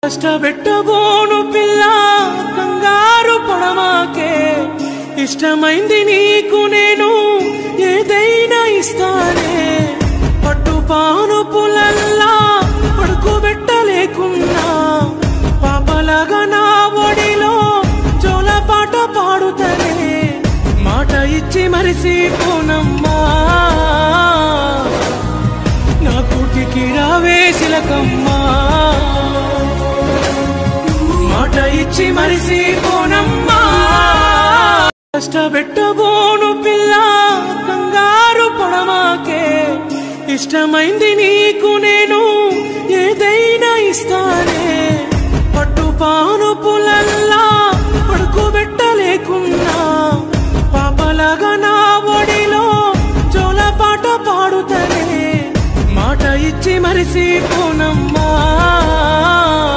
కష్టపెట్టబోను పిల్ల కంగారు పడమాకే ఇష్టమైంది నీకు నేను ఏదైనా ఇస్తానే పట్టుపాను పులల్లా పడుకోబెట్టలేకున్నా పాపలాగా నా ఒడిలో జోలపాట పాడుతనే మాట ఇచ్చి మరిసిపోనమ్మా నా కూటికి రావే సిలకమ్మా మాట ఇచ్చి మరిసిపోనమ్మా కష్టపెట్టబోను పిల్ల కంగారు పడమాకే ఇష్టమైంది నీకు నేను ఏదైనా ఇస్తానే పట్టుపాను పులల్లా పడుకోబెట్టలేకున్నా పాపలాగా నా ఒడిలో జోలపాట పాడుతనే మాట ఇచ్చి మరిసిపోనమ్మా